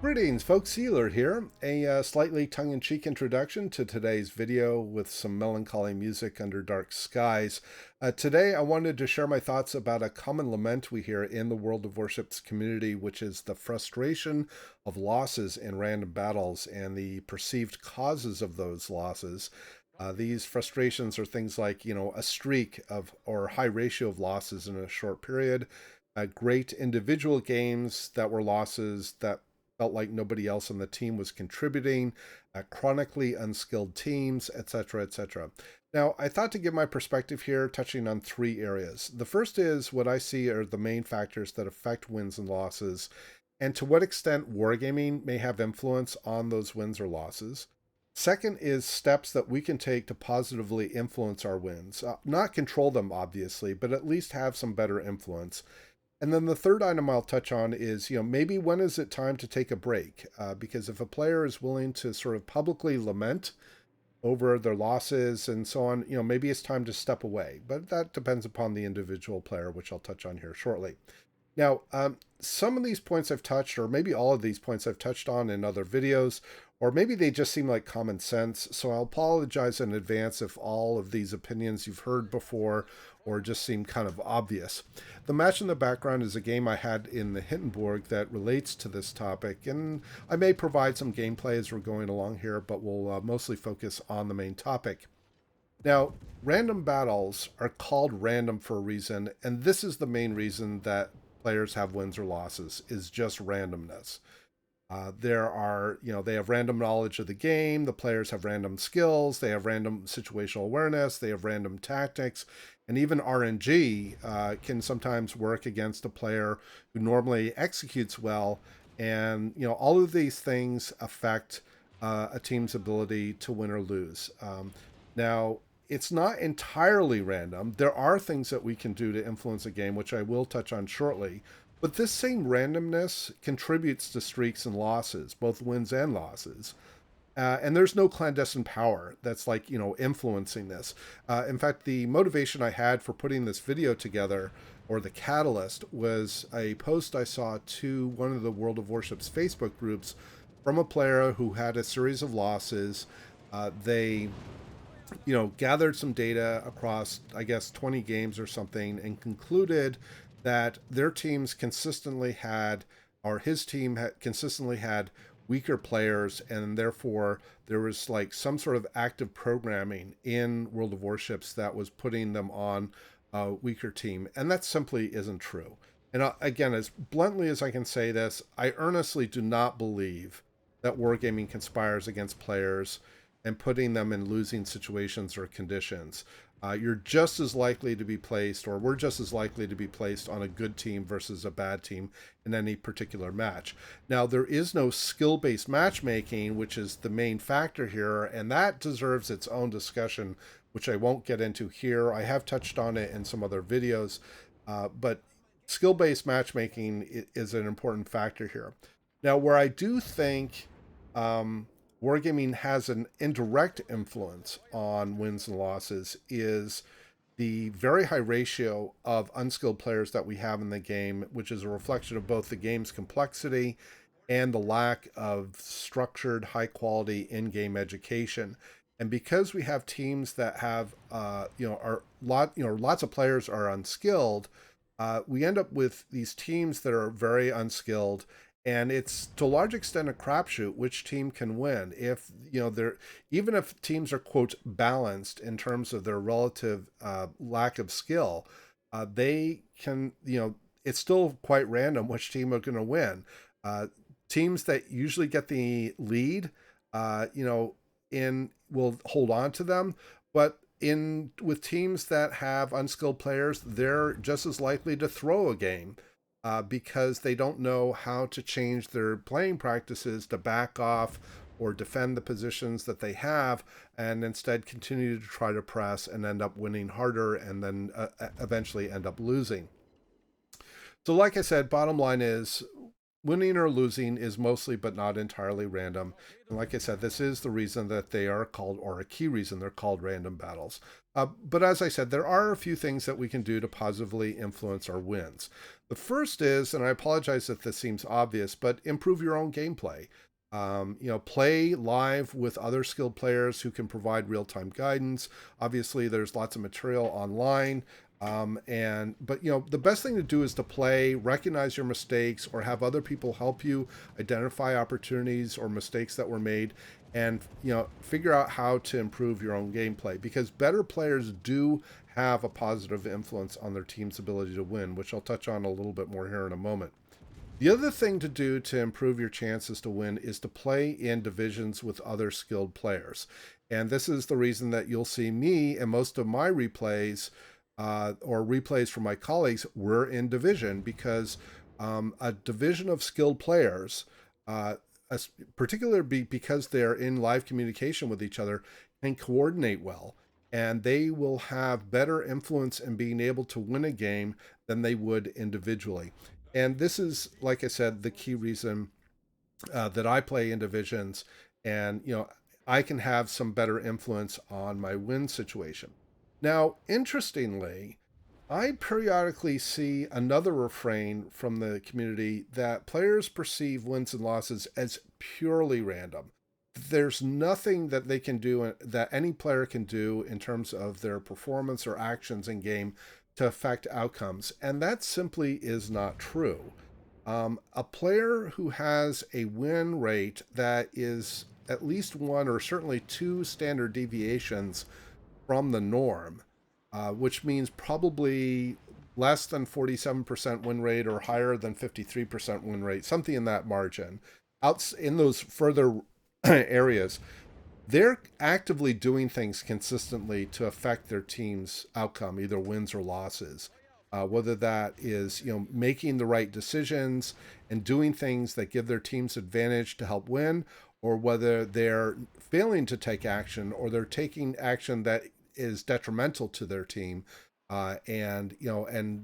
Greetings, folks. Iolair here. A slightly tongue-in-cheek introduction to today's video with some melancholy music under dark skies. Today, I wanted to share my thoughts about a common lament we hear in the World of Warships community, which is the frustration of losses in random battles and the perceived causes of those losses. These frustrations are things like, a streak of or high ratio of losses in a short period, great individual games that were losses that felt like nobody else on the team was contributing, chronically unskilled teams, etc., etc. Now, I thought to give my perspective here, touching on three areas. The first is what I see are the main factors that affect wins and losses, and to what extent wargaming may have influence on those wins or losses. Second is steps that we can take to positively influence our wins. Not control them, obviously, but at least have some better influence. And then the third item I'll touch on is, maybe when is it time to take a break? Because if a player is willing to sort of publicly lament over their losses and so on, maybe it's time to step away. But that depends upon the individual player, which I'll touch on here shortly. Now, some of these points I've touched, or maybe all of these points I've touched on in other videos, or maybe they just seem like common sense. So I'll apologize in advance if all of these opinions you've heard before or just seem kind of obvious. The match in the background is a game I had in the Hindenburg that relates to this topic, and I may provide some gameplay as we're going along here, but we'll mostly focus on the main topic. Now, random battles are called random for a reason, and this is the main reason that players have wins or losses, is just randomness. They have random knowledge of the game, the players have random skills, they have random situational awareness, they have random tactics, and even RNG can sometimes work against a player who normally executes well. And, all of these things affect a team's ability to win or lose. Now, it's not entirely random. There are things that we can do to influence a game, which I will touch on shortly. But this same randomness contributes to streaks and losses, both wins and losses. And there's no clandestine power that's like, influencing this. In fact, the motivation I had for putting this video together, or the catalyst, was a post I saw to one of the World of Warships Facebook groups from a player who had a series of losses. They gathered some data across, I guess, 20 games or something, and concluded that their teams consistently had, or his team had consistently had weaker players, and therefore there was like some sort of active programming in World of Warships that was putting them on a weaker team. And that simply isn't true. And again, as bluntly as I can say this, I earnestly do not believe that wargaming conspires against players and putting them in losing situations or conditions. You're just as likely to be placed, or we're just as likely to be placed on a good team versus a bad team in any particular match. Now, there is no skill-based matchmaking, which is the main factor here, and that deserves its own discussion, which I won't get into here. I have touched on it in some other videos, but skill-based matchmaking is an important factor here. Now, where I do think wargaming has an indirect influence on wins and losses is the very high ratio of unskilled players that we have in the game, which is a reflection of both the game's complexity and the lack of structured, high quality in-game education. And because we have teams that have, lots of players are unskilled, we end up with these teams that are very unskilled, and it's to a large extent a crapshoot which team can win. If they're, even if teams are quote balanced in terms of their relative lack of skill, they can, it's still quite random which team are going to win. Teams that usually get the lead, in will hold on to them, but in with teams that have unskilled players, they're just as likely to throw a game because they don't know how to change their playing practices to back off or defend the positions that they have, and instead continue to try to press and end up winning harder, and then eventually end up losing. So like I said, bottom line is winning or losing is mostly but not entirely random. And like I said, this is the reason that they are called, or a key reason they're called, random battles. But as I said, there are a few things that we can do to positively influence our wins. The first is, and I apologize if this seems obvious, but improve your own gameplay. Play live with other skilled players who can provide real-time guidance. Obviously, there's lots of material online. But the best thing to do is to play, recognize your mistakes, or have other people help you identify opportunities or mistakes that were made, and figure out how to improve your own gameplay, because better players do have a positive influence on their team's ability to win, which I'll touch on a little bit more here in a moment. The other thing to do to improve your chances to win is to play in divisions with other skilled players. And this is the reason that you'll see me and most of my replays or replays from my colleagues were in division, because a division of skilled players, particularly because they're in live communication with each other, can coordinate well, and they will have better influence in being able to win a game than they would individually. And this is, like I said, the key reason that I play in divisions, and I can have some better influence on my win situation. Now, interestingly, I periodically see another refrain from the community that players perceive wins and losses as purely random. There's nothing that they can do, that any player can do in terms of their performance or actions in game to affect outcomes. And that simply is not true. A player who has a win rate that is at least one or certainly two standard deviations from the norm, which means probably less than 47% win rate or higher than 53% win rate, something in that margin, out in those further areas, they're actively doing things consistently to affect their team's outcome, either wins or losses. Whether that is, making the right decisions and doing things that give their teams advantage to help win, or whether they're failing to take action, or they're taking action that is detrimental to their team, and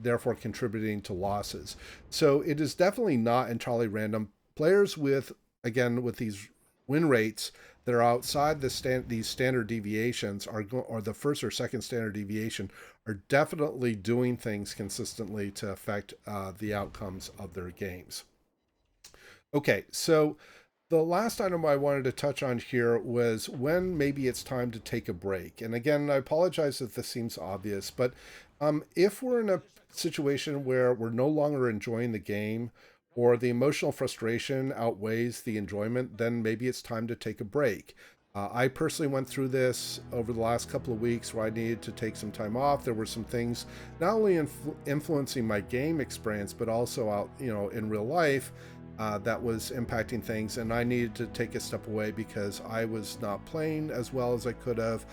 therefore contributing to losses. So it is definitely not entirely random. Players with these win rates that are outside these standard deviations or the first or second standard deviation are definitely doing things consistently to affect the outcomes of their games. Okay, so the last item I wanted to touch on here was when maybe it's time to take a break. And again, I apologize if this seems obvious, but if we're in a situation where we're no longer enjoying the game, or the emotional frustration outweighs the enjoyment, then maybe it's time to take a break. I personally went through this over the last couple of weeks where I needed to take some time off. There were some things not only influencing my game experience, but also out, in real life, that was impacting things, and I needed to take a step away because I was not playing as well as I could have,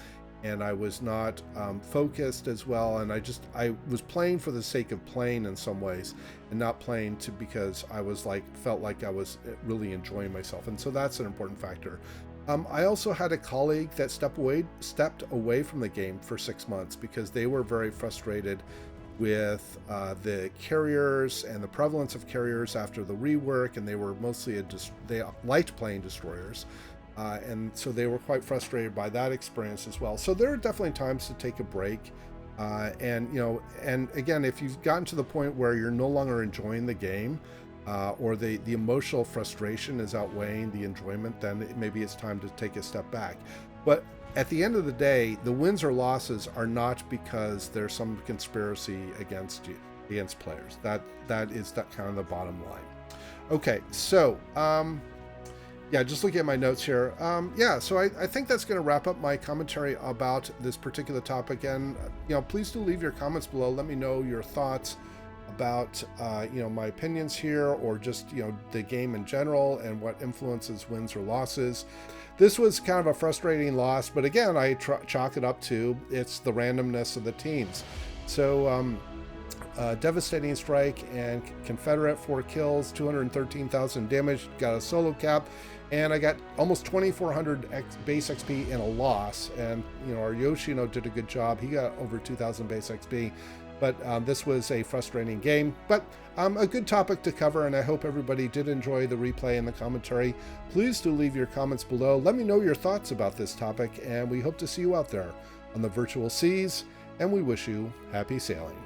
and I was not focused as well, and I was playing for the sake of playing in some ways, and not playing because I was felt like I was really enjoying myself, and so that's an important factor. I also had a colleague that stepped away from the game for 6 months because they were very frustrated with the carriers and the prevalence of carriers after the rework, and they were mostly they liked playing destroyers. And so they were quite frustrated by that experience as well. So there are definitely times to take a break. And again, if you've gotten to the point where you're no longer enjoying the game, or the emotional frustration is outweighing the enjoyment, then maybe it's time to take a step back. But at the end of the day, the wins or losses are not because there's some conspiracy against players. That is kind of the bottom line. Okay, so just looking at my notes here. So I think that's going to wrap up my commentary about this particular topic. And please do leave your comments below. Let me know your thoughts about my opinions here, or just the game in general and what influences wins or losses. This was kind of a frustrating loss, but again, I chalk it up to it's the randomness of the teams. So devastating strike and Confederate, 4 kills, 213,000 damage, got a solo cap, and I got almost 2,400 base XP in a loss. And our Yoshino did a good job. He got over 2,000 base XP. But this was a frustrating game, but a good topic to cover, and I hope everybody did enjoy the replay and the commentary. Please do leave your comments below. Let me know your thoughts about this topic, and we hope to see you out there on the virtual seas, and we wish you happy sailing.